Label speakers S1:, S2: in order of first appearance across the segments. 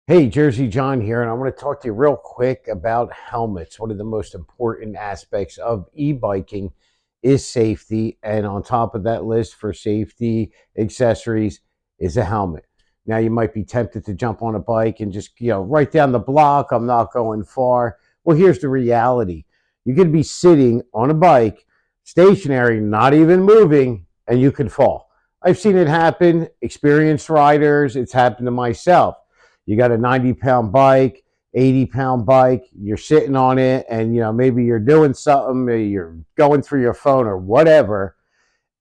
S1: Hey, Jersey John here, and I want to talk to you real quick about helmets. One of the most important aspects of e-biking is safety, and on top of that list for safety accessories is a helmet. Now, you might be tempted to jump on a bike and just, right down the block. I'm not going far. Well, here's the reality. You could be sitting on a bike, stationary, not even moving, and you could fall. I've seen it happen, experienced riders, it's happened to myself. You got a 90-pound bike, 80-pound bike, you're sitting on it, and maybe you're doing something, you're going through your phone or whatever,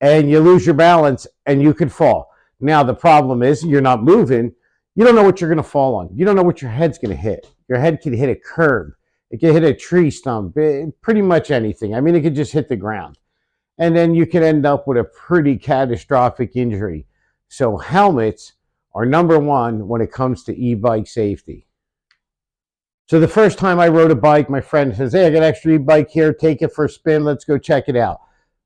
S1: and you lose your balance and you could fall. Now the problem is you're not moving. You don't know what you're going to fall on. You don't know what your head's going to hit. Your head could hit a curb. It could hit a tree stump, pretty much anything. I mean, it could just hit the ground. And then you could end up with a pretty catastrophic injury. So helmets are number one when it comes to e-bike safety. So the first time I rode a bike, my friend says, "Hey, I got an extra e-bike here. Take it for a spin. Let's go check it out."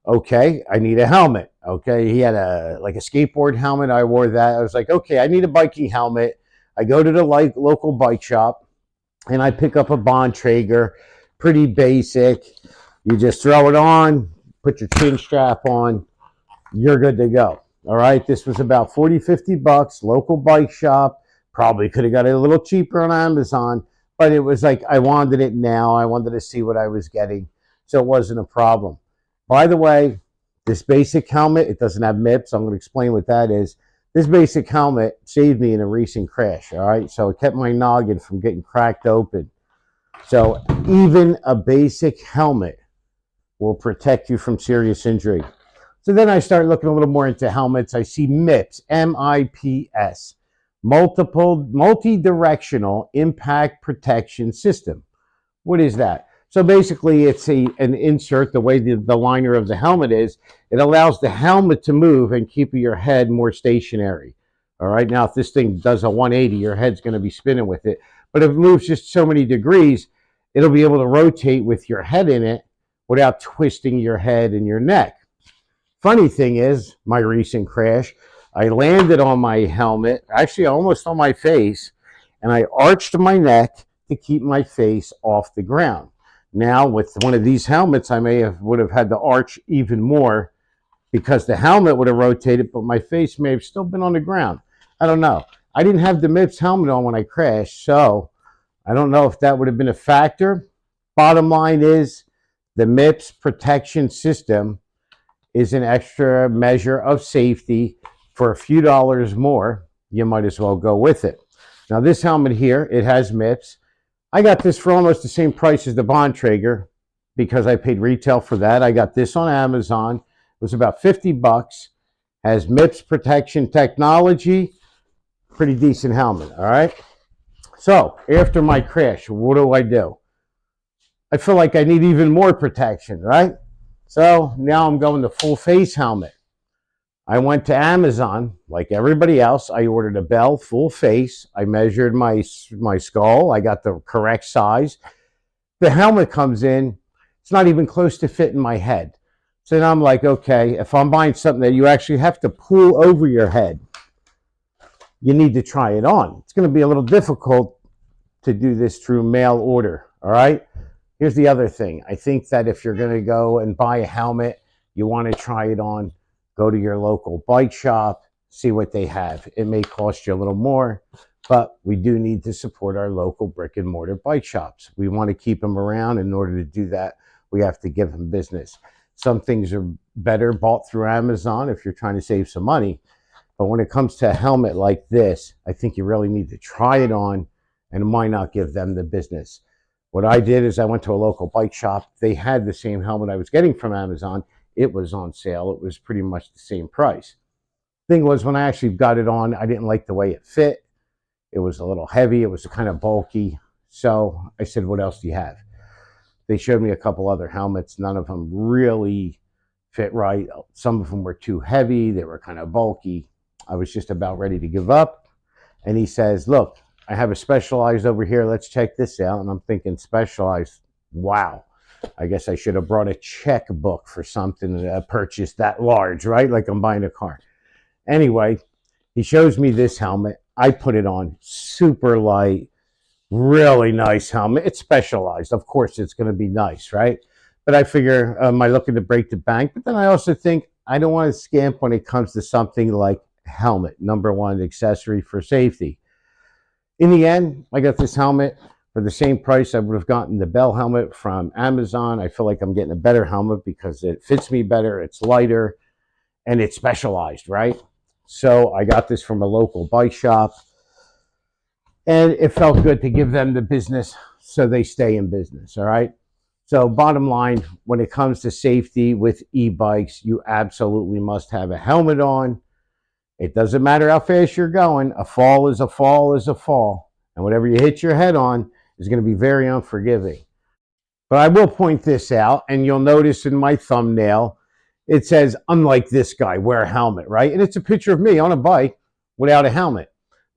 S1: Okay, I need a helmet. Okay, he had a skateboard helmet. I wore that. I was like, okay, I need a biking helmet. I go to the local bike shop and I pick up a Bontrager, pretty basic. You just throw it on, put your chin strap on, you're good to go. All right, this was about 40, 50 bucks, local bike shop. Probably could have got it a little cheaper on Amazon, but it was like I wanted it now. I wanted to see what I was getting, so it wasn't a problem. By the way, this basic helmet, it doesn't have MIPS. I'm going to explain what that is. This basic helmet saved me in a recent crash, all right? So it kept my noggin from getting cracked open. So even a basic helmet will protect you from serious injury. So then I start looking a little more into helmets. I see MIPS, M-I-P-S, multi-directional impact protection system. What is that? So basically it's an insert, the way the liner of the helmet is, it allows the helmet to move and keep your head more stationary. All right, now if this thing does a 180, your head's going to be spinning with it. But if it moves just so many degrees, it'll be able to rotate with your head in it without twisting your head and your neck. Funny thing is, my recent crash, I landed on my helmet, actually almost on my face, and I arched my neck to keep my face off the ground. Now, with one of these helmets, I would have had to arch even more because the helmet would have rotated, but my face may have still been on the ground. I don't know. I didn't have the MIPS helmet on when I crashed, so I don't know if that would have been a factor. Bottom line is, the MIPS protection system is an extra measure of safety. For a few dollars more, you might as well go with it. Now, this helmet here, it has MIPS. I got this for almost the same price as the Bontrager because I paid retail for that. I got this on Amazon. It was about 50 bucks. Has MIPS protection technology. Pretty decent helmet, all right? So, after my crash, what do? I feel like I need even more protection, right? So, now I'm going to full face helmet. I went to Amazon, like everybody else. I ordered a Bell full face. I measured my skull. I got the correct size. The helmet comes in. It's not even close to fitting my head. So then I'm like, okay, if I'm buying something that you actually have to pull over your head, you need to try it on. It's going to be a little difficult to do this through mail order, all right? Here's the other thing. I think that if you're going to go and buy a helmet, you want to try it on. Go to your local bike shop, see what they have. It may cost you a little more, but we do need to support our local brick and mortar bike shops. We want to keep them around. In order to do that, we have to give them business. Some things are better bought through Amazon if you're trying to save some money. But when it comes to a helmet like this, I think you really need to try it on, and why not give them the business? What I did is I went to a local bike shop. They had the same helmet I was getting from Amazon. It was on sale. It was pretty much the same price. Thing was, when I actually got it on, I didn't like the way it fit. It was a little heavy. It was kind of bulky. So I said, what else do you have? They showed me a couple other helmets. None of them really fit right. Some of them were too heavy. They were kind of bulky. I was just about ready to give up. And he says, look, I have a Specialized over here. Let's check this out. And I'm thinking, Specialized, wow. I guess I should have brought a checkbook for something to purchase that large, right? Like I'm buying a car. Anyway, he shows me this helmet. I put it on super light, really nice helmet. It's specialized. Of course, it's going to be nice, right? But I figure, am I looking to break the bank? But then I also think I don't want to scamp when it comes to something like helmet, number one accessory for safety. In the end, I got this helmet for the same price I would have gotten the Bell helmet from Amazon. I feel like I'm getting a better helmet because it fits me better, it's lighter, and it's specialized, right? So I got this from a local bike shop, and it felt good to give them the business so they stay in business, all right? So bottom line, when it comes to safety with e-bikes, you absolutely must have a helmet on. It doesn't matter how fast you're going. A fall is a fall is a fall. And whatever you hit your head on is going to be very unforgiving. But I will point this out, and you'll notice in my thumbnail, it says, unlike this guy, wear a helmet, right? And it's a picture of me on a bike without a helmet.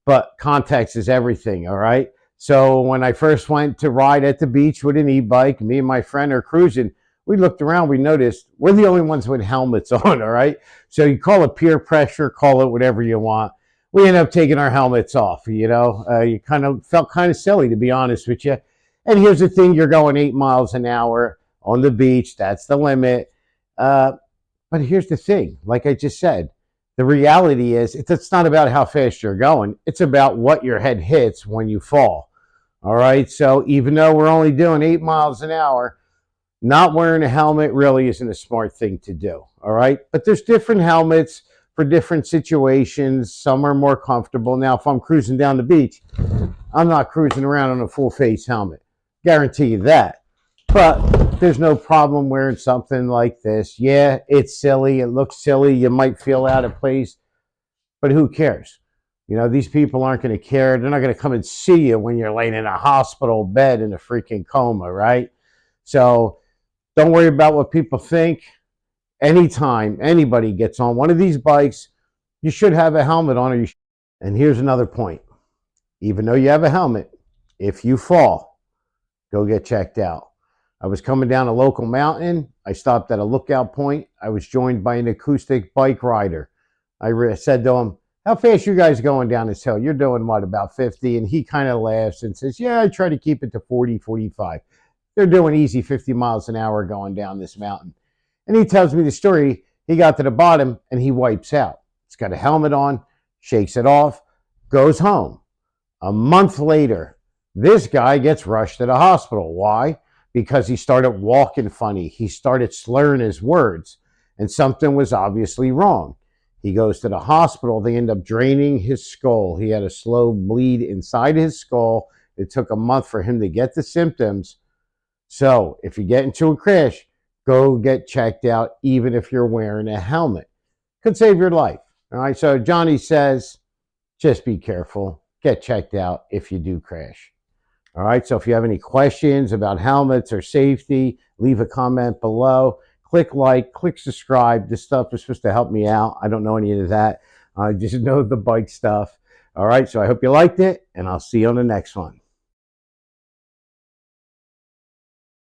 S1: But context is everything, all right? So when I first went to ride at the beach with an e-bike, me and my friend are cruising. We looked around, we noticed we're the only ones with helmets on, all right? So you call it peer pressure, call it whatever you want. We ended up taking our helmets off, you know? You kind of felt kind of silly, to be honest with you. And here's the thing, you're going 8 miles an hour on the beach. That's the limit. But here's the thing, like I just said, the reality is it's not about how fast you're going. It's about what your head hits when you fall. All right. So even though we're only doing 8 miles an hour, not wearing a helmet really isn't a smart thing to do. All right. But there's different helmets for different situations. Some are more comfortable. Now, if I'm cruising down the beach, I'm not cruising around on a full face helmet. Guarantee you that. But there's no problem wearing something like this. Yeah, it's silly. It looks silly. You might feel out of place, but who cares? You know, these people aren't going to care. They're not going to come and see you when you're laying in a hospital bed in a freaking coma, right? So don't worry about what people think. Anytime anybody gets on one of these bikes, you should have a helmet on. And here's another point. Even though you have a helmet, if you fall, go get checked out. I was coming down a local mountain. I stopped at a lookout point. I was joined by an acoustic bike rider. I said to him, how fast you guys going down this hill? You're doing what, about 50? And he kind of laughs and says, yeah, I try to keep it to 40, 45. They're doing easy 50 miles an hour going down this mountain. And he tells me the story. He got to the bottom and he wipes out. He's got a helmet on, shakes it off, goes home. A month later, this guy gets rushed to the hospital. Why? Because he started walking funny. He started slurring his words, and something was obviously wrong. He goes to the hospital. They end up draining his skull. He had a slow bleed inside his skull. It took a month for him to get the symptoms. So if you get into a crash, go get checked out, even if you're wearing a helmet. Could save your life. All right, so Jonny says, just be careful. Get checked out if you do crash. All right, so if you have any questions about helmets or safety, leave a comment below. Click like, click subscribe. This stuff is supposed to help me out. I don't know any of that. I just know the bike stuff. All right, so I hope you liked it, and I'll see you on the next one.